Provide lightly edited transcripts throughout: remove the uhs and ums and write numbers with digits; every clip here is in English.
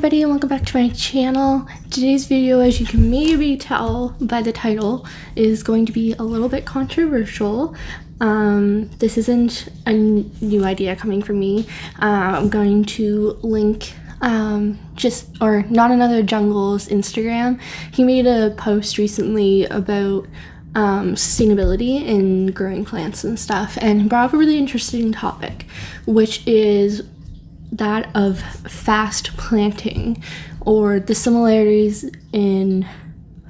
everybody, and welcome back to my channel. Today's video, as you can maybe tell by the title, is going to be a little bit controversial. This isn't a new idea coming from me. I'm going to link Not Another Jungle's Instagram. He made a post recently about sustainability in growing plants and stuff, and brought up a really interesting topic, which is that of fast planting, or the similarities in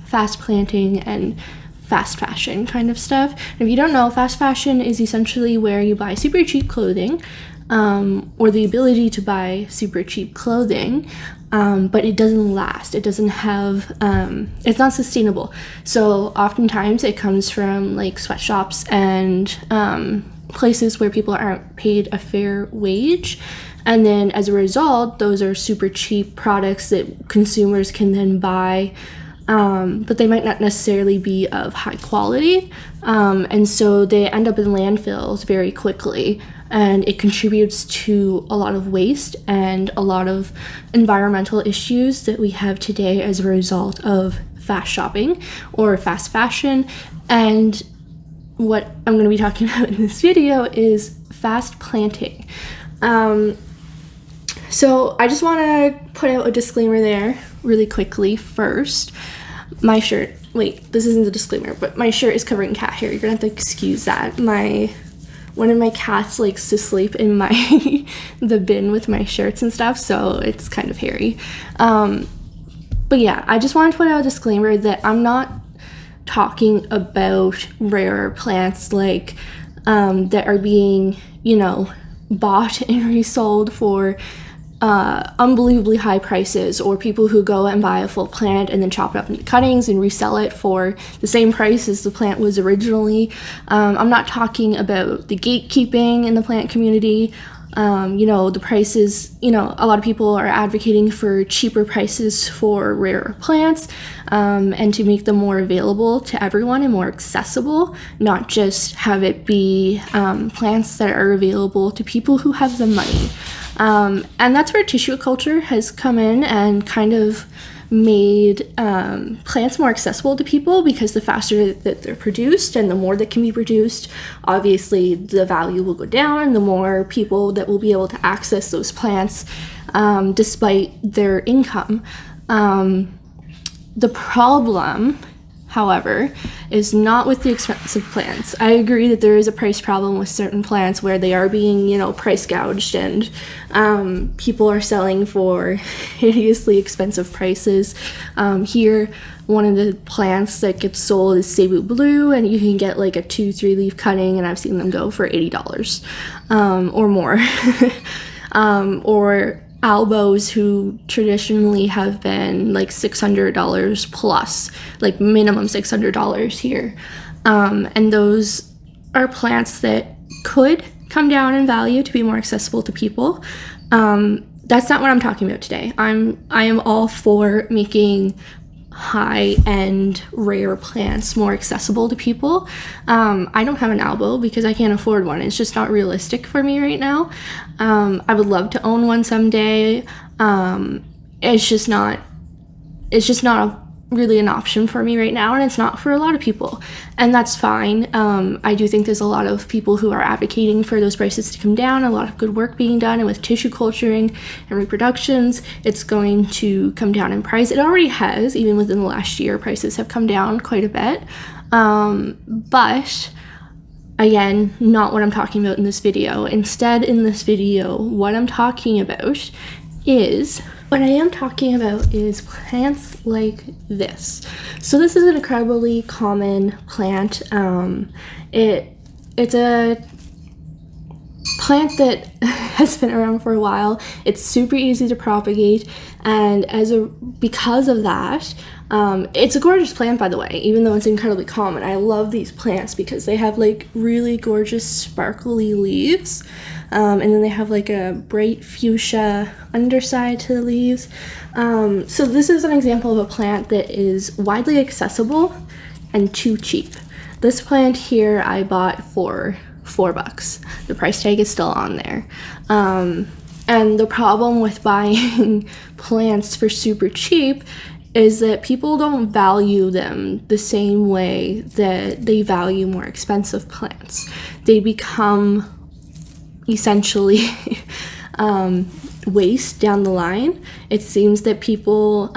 fast planting and fast fashion kind of stuff. And if you don't know, fast fashion is essentially where you buy super cheap clothing, or the ability to buy super cheap clothing, but it doesn't last. It doesn't have, it's not sustainable. So oftentimes it comes from like sweatshops and places where people aren't paid a fair wage. And then as a result, those are super cheap products that consumers can then buy, but they might not necessarily be of high quality. And so they end up in landfills very quickly, and it contributes to a lot of waste and a lot of environmental issues that we have today as a result of fast shopping or fast fashion. And what I'm going to be talking about in this video is fast planting. So I just want to put out a disclaimer there really quickly first. My shirt, wait, this isn't the disclaimer, but my shirt is covering cat hair. You're gonna have to excuse that. One of my cats likes to sleep in the bin with my shirts and stuff, so it's kind of hairy. But yeah, I just wanted to put out a disclaimer that I'm not talking about rare plants like that are being, bought and resold for unbelievably high prices, or people who go and buy a full plant and then chop it up into cuttings and resell it for the same price as the plant was originally. I'm not talking about the gatekeeping in the plant community. The prices, a lot of people are advocating for cheaper prices for rare plants, and to make them more available to everyone and more accessible, not just have it be plants that are available to people who have the money. And that's where tissue culture has come in and kind of made plants more accessible to people, because the faster that they're produced and the more that can be produced, obviously the value will go down, and the more people that will be able to access those plants despite their income. The problem, however, is not with the expensive plants. I agree that there is a price problem with certain plants where they are being, price gouged, and people are selling for hideously expensive prices. Here, one of the plants that gets sold is Cebu Blue, and you can get like a 2-3 leaf cutting, and I've seen them go for $80 or more. Or albos, who traditionally have been like $600 plus, like minimum $600 here. And those are plants that could come down in value to be more accessible to people. That's not what I'm talking about today. I am all for making high-end rare plants more accessible to people. I don't have an albo because I can't afford one. It's just not realistic for me right now. I would love to own one someday. It's just not really an option for me right now, and it's not for a lot of people, and that's fine. I do think there's a lot of people who are advocating for those prices to come down, a lot of good work being done, and with tissue culturing and reproductions, it's going to come down in price. It already has. Even within the last year, prices have come down quite a bit, but again, not what I'm talking about in this video. Instead, in this video, what I am talking about is plants like this. So this is an incredibly common plant. It's a plant that has been around for a while. It's super easy to propagate, and because of that, it's a gorgeous plant, by the way, even though it's incredibly common. I love these plants because they have like really gorgeous sparkly leaves, and then they have like a bright fuchsia underside to the leaves. So this is an example of a plant that is widely accessible and too cheap. This plant here I bought for $4. The price tag is still on there. And the problem with buying plants for super cheap is that people don't value them the same way that they value more expensive plants. They become essentially waste down the line. It seems that people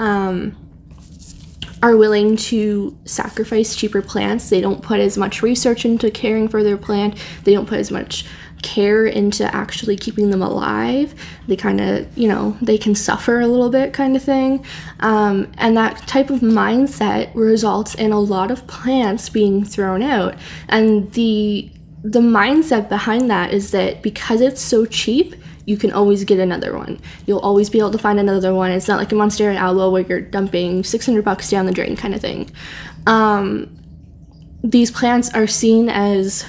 are willing to sacrifice cheaper plants. They don't put as much research into caring for their plant. They don't put as much care into actually keeping them alive. They kind of, they can suffer a little bit kind of thing. And that type of mindset results in a lot of plants being thrown out. And the mindset behind that is that because it's so cheap, you can always get another one. You'll always be able to find another one. It's not like a Monstera Aloe where you're dumping $600 down the drain kind of thing. These plants are seen as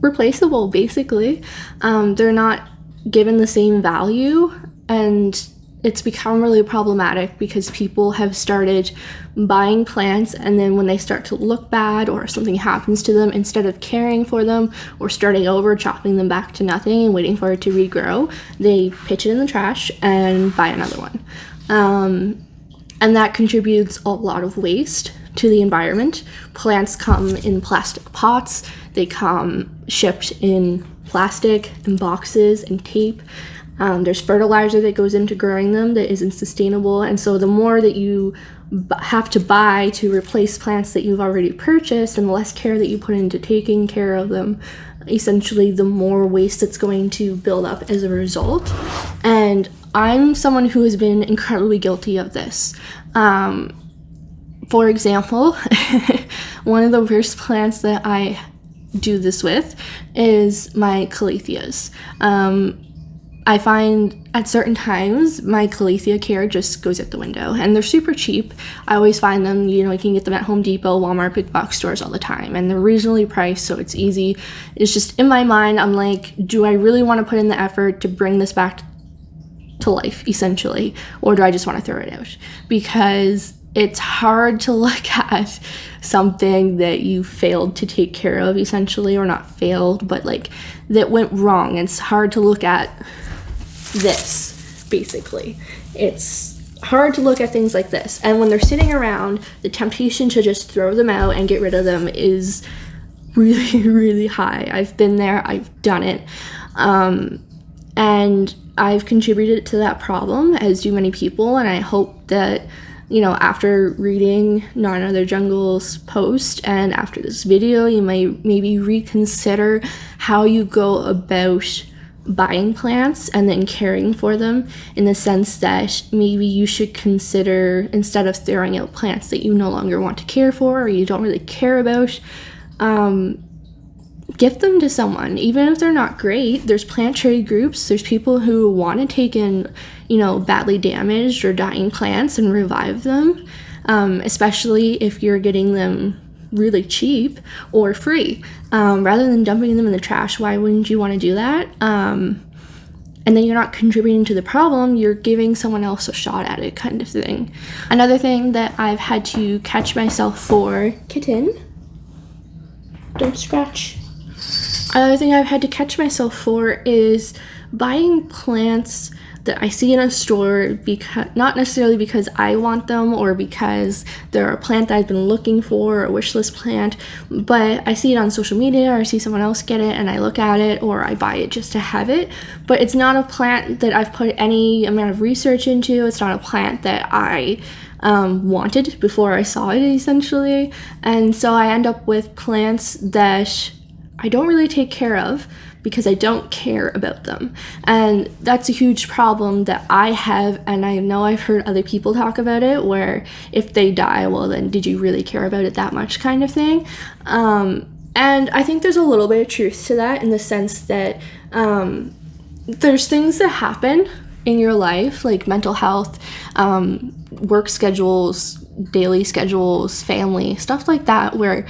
replaceable, basically. They're not given the same value, and it's become really problematic because people have started buying plants, and then when they start to look bad or something happens to them, instead of caring for them or starting over, chopping them back to nothing and waiting for it to regrow, they pitch it in the trash and buy another one. And that contributes a lot of waste to the environment. Plants come in plastic pots. They come shipped in plastic and boxes and tape. There's fertilizer that goes into growing them that isn't sustainable, and so the more that you have to buy to replace plants that you've already purchased and the less care that you put into taking care of them, essentially the more waste that's going to build up as a result. And I'm someone who has been incredibly guilty of this. For example, one of the worst plants that I do this with is my calatheas. I find at certain times my calathea care just goes out the window, and they're super cheap. I always find them, you can get them at Home Depot, Walmart, big box stores all the time, and they're reasonably priced, so it's easy. It's just in my mind, I'm like, do I really want to put in the effort to bring this back to life, essentially, or do I just want to throw it out? Because it's hard to look at something that you failed to take care of, essentially, or not failed, but like that went wrong. It's hard to look at this, basically. It's hard to look at things like this. And when they're sitting around, the temptation to just throw them out and get rid of them is really, really high. I've been there, I've done it. And I've contributed to that problem, as do many people, and I hope that after reading Not Another Jungle's post and after this video, you might maybe reconsider how you go about buying plants and then caring for them, in the sense that maybe you should consider, instead of throwing out plants that you no longer want to care for or you don't really care about, gift them to someone. Even if they're not great, there's plant trade groups, there's people who want to take in badly damaged or dying plants and revive them, especially if you're getting them really cheap or free. Rather than dumping them in the trash, why wouldn't you want to do that? And then you're not contributing to the problem, you're giving someone else a shot at it, kind of thing. Another thing that I've had to catch myself for, kitten, don't scratch. Another thing I've had to catch myself for is buying plants that I see in a store, because not necessarily because I want them or because they're a plant that I've been looking for, a wish list plant, but I see it on social media or I see someone else get it and I look at it, or I buy it just to have it. But it's not a plant that I've put any amount of research into. It's not a plant that I wanted before I saw it, essentially. And so I end up with plants that I don't really take care of because I don't care about them. And that's a huge problem that I have, and I know I've heard other people talk about it, where if they die, well then did you really care about it that much, kind of thing. And I think there's a little bit of truth to that, in the sense that there's things that happen in your life, like mental health, work schedules, daily schedules, family, stuff like that, where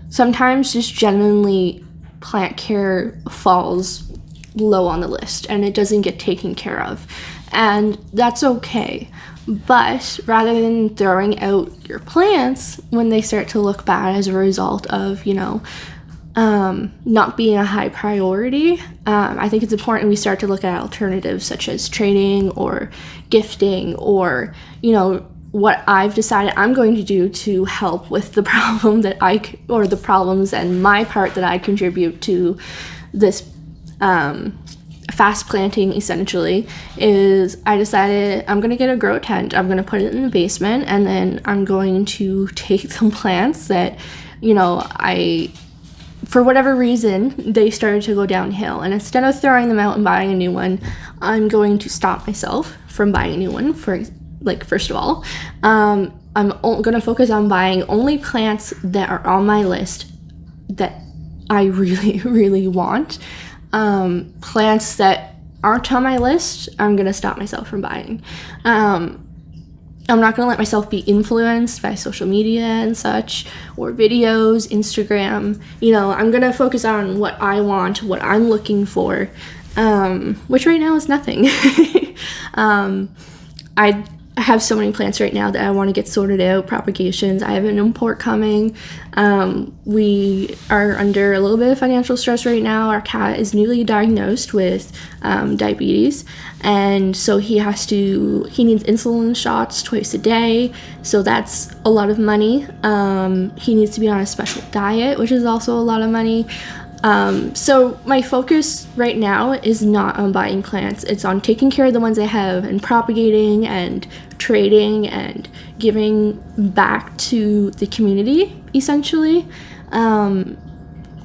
sometimes just genuinely plant care falls low on the list and it doesn't get taken care of. And that's okay. But rather than throwing out your plants when they start to look bad as a result of, not being a high priority. I think it's important we start to look at alternatives such as trading or gifting, or, what I've decided I'm going to do to help with the problem or the problems and my part that I contribute to this fast planting, essentially, is I decided I'm going to get a grow tent. I'm going to put it in the basement, and then I'm going to take some plants that, for whatever reason, they started to go downhill. And instead of throwing them out and buying a new one, I'm going to stop myself from buying a new one. First of all, I'm going to focus on buying only plants that are on my list that I really, really want. Plants that aren't on my list, I'm going to stop myself from buying. I'm not going to let myself be influenced by social media and such, or videos, Instagram. I'm going to focus on what I want, what I'm looking for, which right now is nothing. I have so many plants right now that I want to get sorted out, propagations. I have an import coming. We are under a little bit of financial stress right now. Our cat is newly diagnosed with diabetes, and so he needs insulin shots twice a day, so that's a lot of money. He needs to be on a special diet, which is also a lot of money. So my focus right now is not on buying plants. It's on taking care of the ones I have and propagating and trading and giving back to the community, essentially. And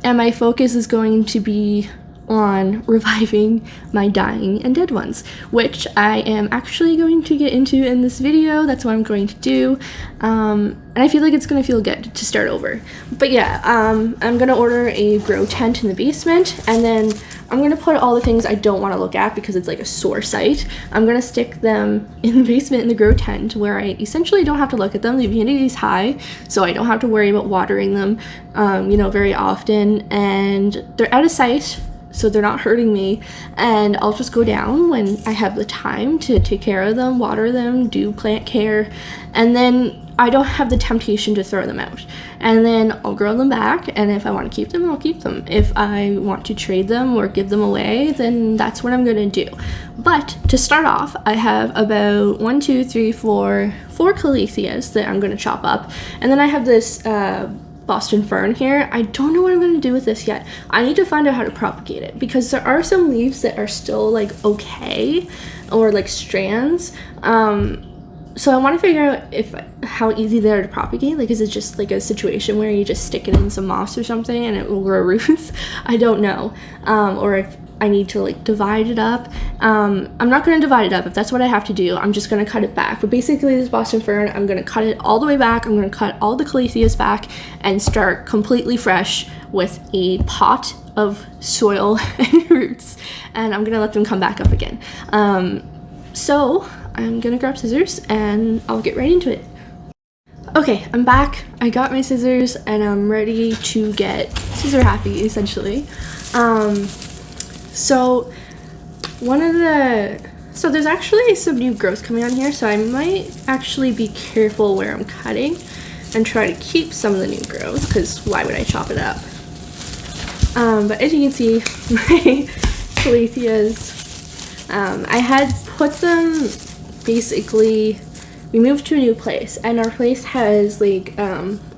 my focus is going to be on reviving my dying and dead ones, which I am actually going to get into in this video. That's what I'm going to do. And I feel like it's going to feel good to start over. But yeah, I'm going to order a grow tent in the basement, and then I'm going to put all the things I don't want to look at because it's like a sore site. I'm going to stick them in the basement in the grow tent where I essentially don't have to look at them. The humidity is high, so I don't have to worry about watering them, very often. And they're out of sight, so they're not hurting me, and I'll just go down when I have the time to take care of them, water them, do plant care, and then I don't have the temptation to throw them out. And then I'll grow them back, and if I want to keep them, I'll keep them. If I want to trade them or give them away, then that's what I'm going to do. But to start off, I have about 4 caletheas that I'm going to chop up, and then I have this Boston fern here. I don't know what I'm going to do with this yet. I need to find out how to propagate it, because there are some leaves that are still like okay, or like strands. So I want to figure out how easy they are to propagate. Like, is it just like a situation where you just stick it in some moss or something and it will grow roots? I don't know. Or if I need to like divide it up. I'm not going to divide it up. If that's what I have to do, I'm just going to cut it back. But basically this Boston fern, I'm going to cut it all the way back. I'm going to cut all the caletheas back and start completely fresh with a pot of soil and roots. And I'm going to let them come back up again. So I'm going to grab scissors and I'll get right into it. Okay, I'm back. I got my scissors and I'm ready to get scissor happy, essentially. So there's actually some new growth coming on here, so I might actually be careful where I'm cutting and try to keep some of the new growth, because why would I chop it up? But as you can see, my caletheas, I had put them, basically, we moved to a new place, and our place has like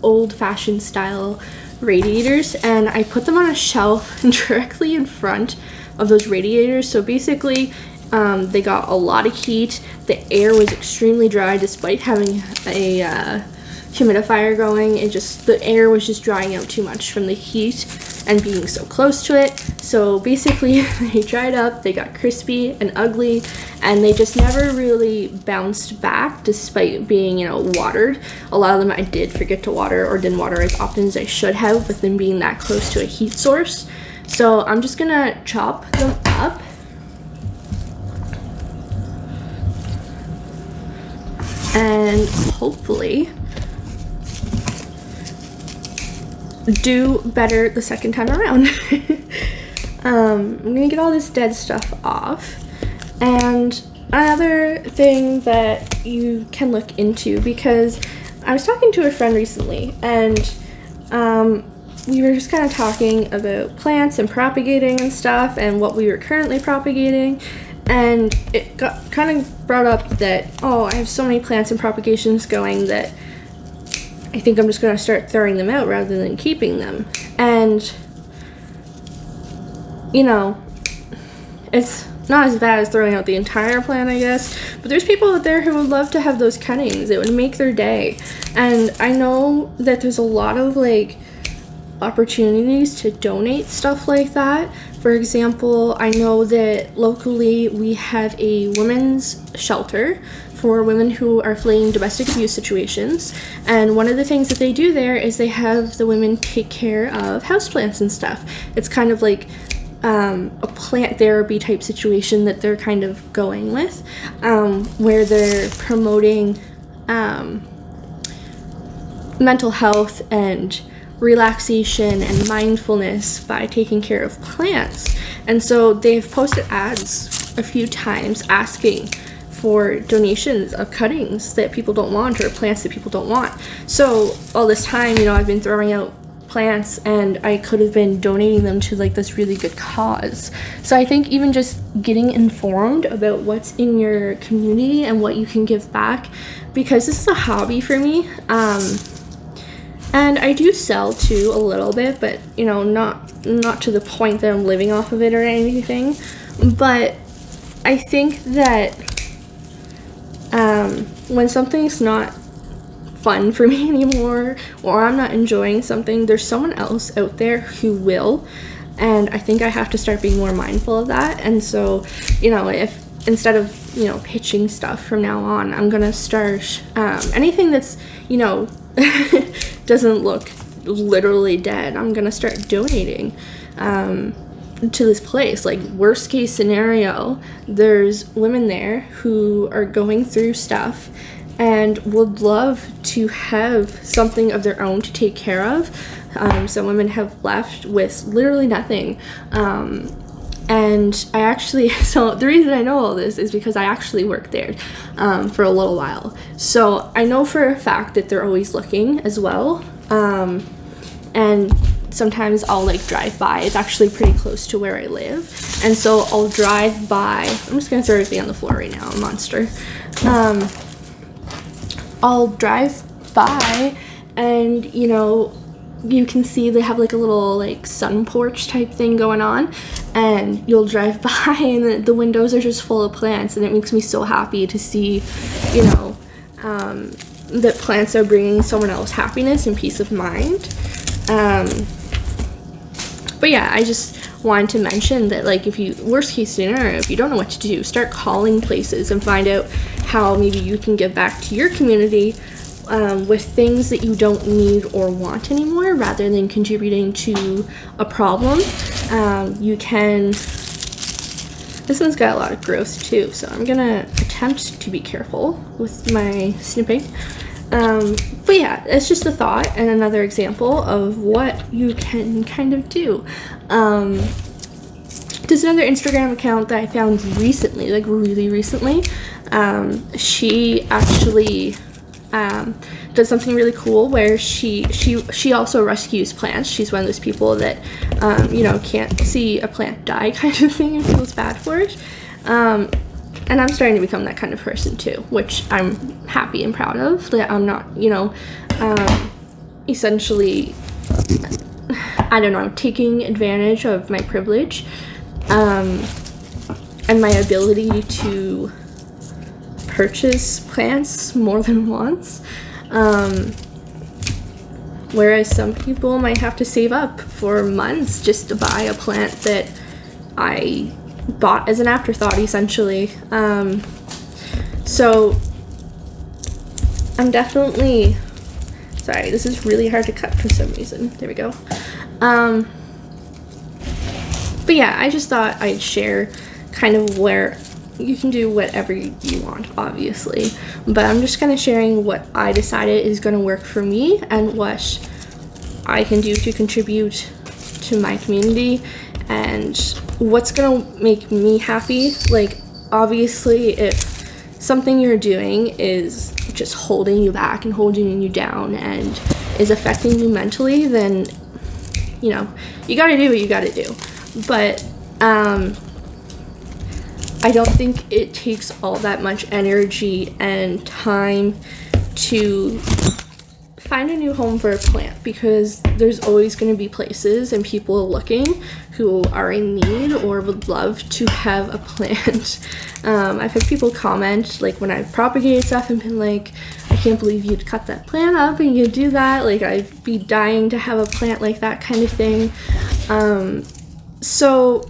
old-fashioned style radiators, and I put them on a shelf directly in front of those radiators. So basically they got a lot of heat. The air was extremely dry despite having a humidifier going. The air was just drying out too much from the heat and being so close to it. So basically they dried up, they got crispy and ugly, and they just never really bounced back despite being, watered. A lot of them I did forget to water, or didn't water as often as I should have, with them being that close to a heat source. So I'm just gonna chop them up. And hopefully do better the second time around. I'm gonna get all this dead stuff off. And another thing that you can look into, because I was talking to a friend recently, and we were just kind of talking about plants and propagating and stuff and what we were currently propagating. And it got kind of brought up that, oh, I have so many plants and propagations going that I think I'm just going to start throwing them out rather than keeping them. And, you know, it's not as bad as throwing out the entire plant, I guess, but there's people out there who would love to have those cuttings. It would make their day. And I know that there's a lot of like opportunities to donate stuff like that. For example, I know that locally we have a women's shelter for women who are fleeing domestic abuse situations, and one of the things that they do there is they have the women take care of houseplants and stuff. It's kind of like a plant therapy type situation that they're kind of going with, where they're promoting mental health and relaxation and mindfulness by taking care of plants. And so they've posted ads a few times asking for donations of cuttings that people don't want or plants that people don't want. So all this time, you know, I've been throwing out plants and I could have been donating them to like this really good cause. So I think even just getting informed about what's in your community and what you can give back, because this is a hobby for me, and I do sell too a little bit, but you know, not to the point that I'm living off of it or anything. But I think that when something's not fun for me anymore, or I'm not enjoying something, there's someone else out there who will, and I think I have to start being more mindful of that. And so, you know, if instead of, you know, pitching stuff from now on, I'm gonna start anything that's, you know, doesn't look literally dead, I'm gonna start donating to this place. Like, worst case scenario, there's women there who are going through stuff and would love to have something of their own to take care of. Some women have left with literally nothing. And I actually, so the reason I know all this is because I actually worked there for a little while. So I know for a fact that they're always looking as well. And sometimes I'll like drive by. It's actually pretty close to where I live. And so I'll drive by. I'm just going to throw everything on the floor right now, a monster. I'll drive by and, you know, you can see they have like a little like sun porch type thing going on, and you'll drive by and the windows are just full of plants, and it makes me so happy to see, you know, that plants are bringing someone else happiness and peace of mind. But yeah, I just wanted to mention that, like, if you, worst case scenario, if you don't know what to do, start calling places and find out how maybe you can give back to your community with things that you don't need or want anymore, rather than contributing to a problem. You can, this one's got a lot of growth too, so I'm gonna attempt to be careful with my snipping. But yeah, it's just a thought and another example of what you can kind of do. There's another Instagram account that I found recently, like really recently. She actually does something really cool where she also rescues plants. She's one of those people that you know, can't see a plant die kind of thing and feels bad for it. And I'm starting to become that kind of person too, which I'm happy and proud of, that I'm not, you know, essentially, I don't know, taking advantage of my privilege and my ability to purchase plants more than once. Whereas some people might have to save up for months just to buy a plant that I bought as an afterthought, essentially. So I'm definitely, sorry, this is really hard to cut for some reason. There we go. But yeah, I just thought I'd share kind of where you can do whatever you want, obviously, but I'm just kind of sharing what I decided is going to work for me and what I can do to contribute to my community and what's going to make me happy. Like, obviously, if something you're doing is just holding you back and holding you down and is affecting you mentally, then you know, you gotta do what you gotta do. But I don't think it takes all that much energy and time to find a new home for a plant, because there's always going to be places and people looking who are in need or would love to have a plant. I've had people comment, like, when I've propagated stuff and been like, I can't believe you'd cut that plant up and you'd do that. Like, I'd be dying to have a plant like that kind of thing. So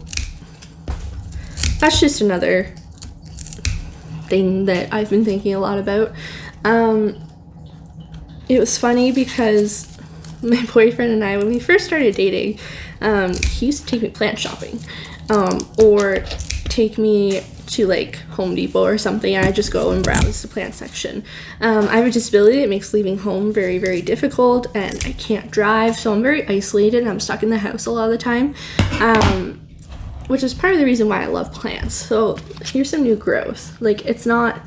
that's just another thing that I've been thinking a lot about. It was funny because my boyfriend and I, when we first started dating, he used to take me plant shopping, or take me to like Home Depot or something, and I just go and browse the plant section. I have a disability that makes leaving home very, very difficult, and I can't drive, so I'm very isolated and I'm stuck in the house a lot of the time, which is part of the reason why I love plants. So here's some new growth. Like, it's not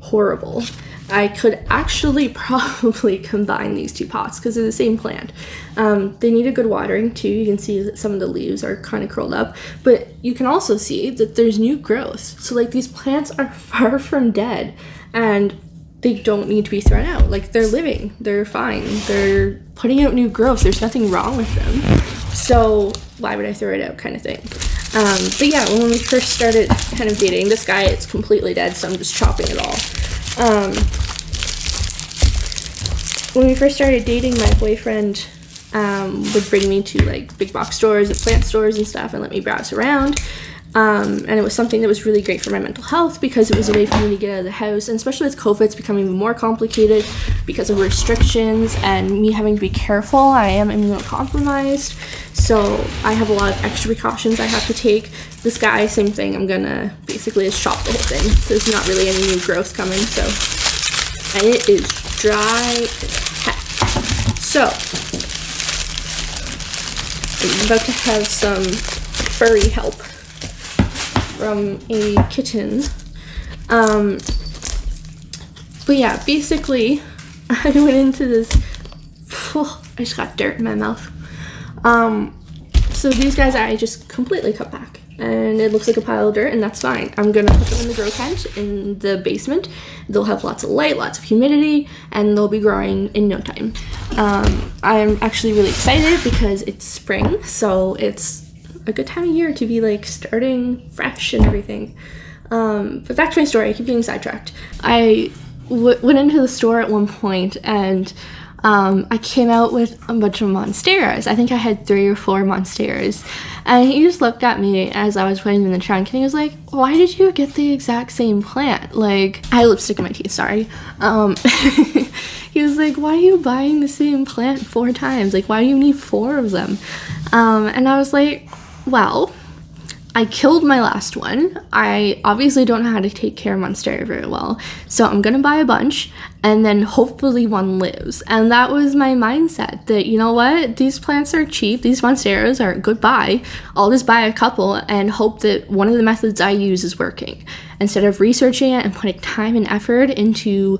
horrible. I could actually probably combine these two pots because they're the same plant. They need a good watering too. You can see that some of the leaves are kind of curled up, but you can also see that there's new growth. So like, these plants are far from dead and they don't need to be thrown out. Like, they're living, they're fine, they're putting out new growth. There's nothing wrong with them. So why would I throw it out, kind of thing. But yeah, when we first started kind of dating, this guy, it's completely dead, so I'm just chopping it all. When we first started dating, my boyfriend would bring me to like big box stores and plant stores and stuff and let me browse around. And it was something that was really great for my mental health because it was a way for me to get out of the house. And especially with COVID, it's becoming even more complicated because of restrictions and me having to be careful. I am immunocompromised, so I have a lot of extra precautions I have to take. This guy, same thing. I'm gonna basically just chop the whole thing. There's not really any new growth coming, so. And it is dry as heck. So, I'm about to have some furry help from a kitten. But yeah, basically, I went into this, I just got dirt in my mouth. So these guys I just completely cut back, and it looks like a pile of dirt, and that's fine. I'm gonna put them in the grow tent in the basement. They'll have lots of light, lots of humidity, and they'll be growing in no time. I'm actually really excited because it's spring, so it's a good time of year to be like starting fresh and everything. But back to my story, I keep getting sidetracked. I went into the store at one point and I came out with a bunch of monsteras. I think I had 3 or 4 monsteras. And he just looked at me as I was putting them in the trunk and he was like, why did you get the exact same plant? Like, I have lipstick in my teeth, sorry. He was like, why are you buying the same plant 4 times? Like, why do you need 4 of them? And I was like, well, I killed my last one. I obviously don't know how to take care of monstera very well, so I'm gonna buy a bunch and then hopefully one lives. And that was my mindset, that, you know what, these plants are cheap, these monsteras are goodbye. I'll just buy a couple and hope that one of the methods I use is working, instead of researching it and putting time and effort into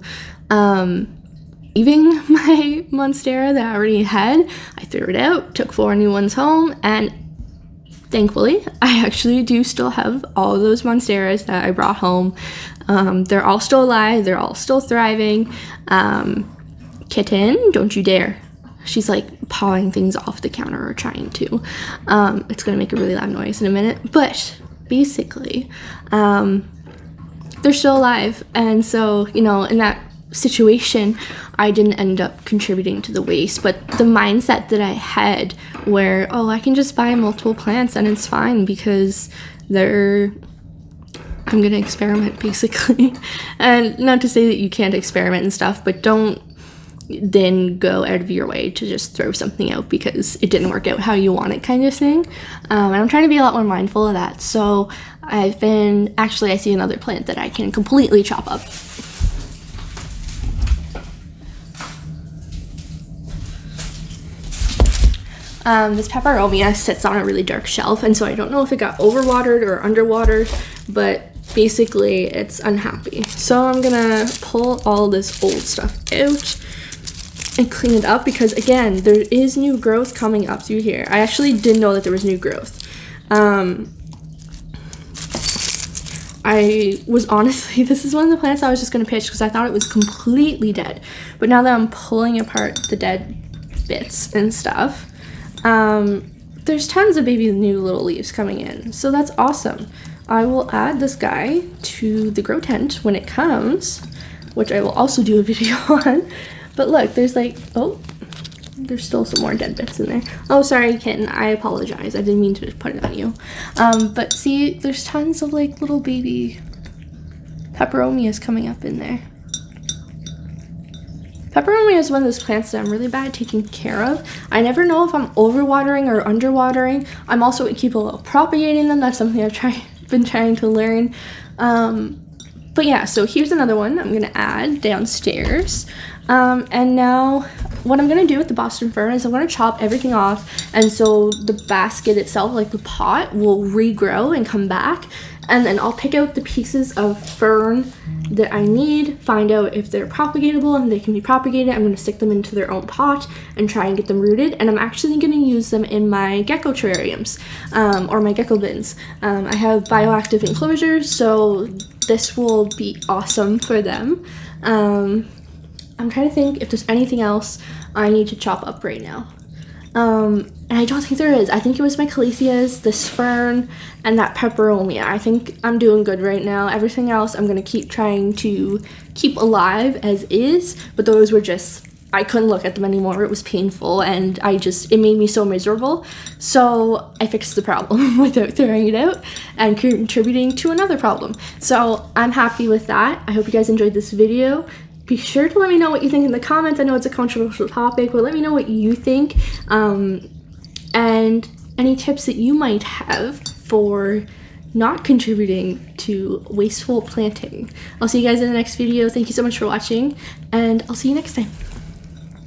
leaving my monstera that I already had. I threw it out, took 4 new ones home, and thankfully, I actually do still have all of those monsteras that I brought home. They're all still alive. They're all still thriving. Kitten, don't you dare. She's like pawing things off the counter or trying to. It's going to make a really loud noise in a minute. But basically, they're still alive. And so, you know, in that situation, I didn't end up contributing to the waste, but the mindset that I had where, oh, I can just buy multiple plants and it's fine because I'm gonna experiment basically. And not to say that you can't experiment and stuff, but don't then go out of your way to just throw something out because it didn't work out how you want it, kind of thing. And I'm trying to be a lot more mindful of that. So I see another plant that I can completely chop up. This peperomia sits on a really dark shelf, and so I don't know if it got overwatered or underwatered, but basically it's unhappy. So I'm gonna pull all this old stuff out. and clean it up because, again, there is new growth coming up through here. I actually didn't know that there was new growth. I was honestly, this is one of the plants I was just going to pitch because I thought it was completely dead. But now that I'm pulling apart the dead bits and stuff, there's tons of baby new little leaves coming in. So that's awesome. I will add this guy to the grow tent when it comes, which I will also do a video on. But look, there's like, oh, there's still some more dead bits in there. Oh, sorry, kitten. I apologize. I didn't mean to put it on you. But see, there's tons of like little baby peperomias coming up in there. Peperomia is one of those plants that I'm really bad at taking care of. I never know if I'm overwatering or underwatering. I'm also incapable of propagating them. That's something I've been trying to learn. But yeah, so here's another one I'm gonna add downstairs. And now what I'm gonna do with the Boston fern is I'm gonna chop everything off, and so the basket itself, like the pot, will regrow and come back, and then I'll pick out the pieces of fern that I need, find out if they're propagatable and they can be propagated. I'm gonna stick them into their own pot and try and get them rooted, and I'm actually gonna use them in my gecko terrariums, or my gecko bins. I have bioactive enclosures, so this will be awesome for them. I'm trying to think if there's anything else I need to chop up right now. And I don't think there is. I think it was my calatheas, this fern, and that peperomia. I think I'm doing good right now. Everything else I'm going to keep trying to keep alive as is, but those were just, I couldn't look at them anymore. It was painful, and it made me so miserable. So I fixed the problem without throwing it out and contributing to another problem. So I'm happy with that. I hope you guys enjoyed this video. Be sure to let me know what you think in the comments. I know it's a controversial topic, but let me know what you think, and any tips that you might have for not contributing to wasteful planting. I'll see you guys in the next video. Thank you so much for watching, and I'll see you next time.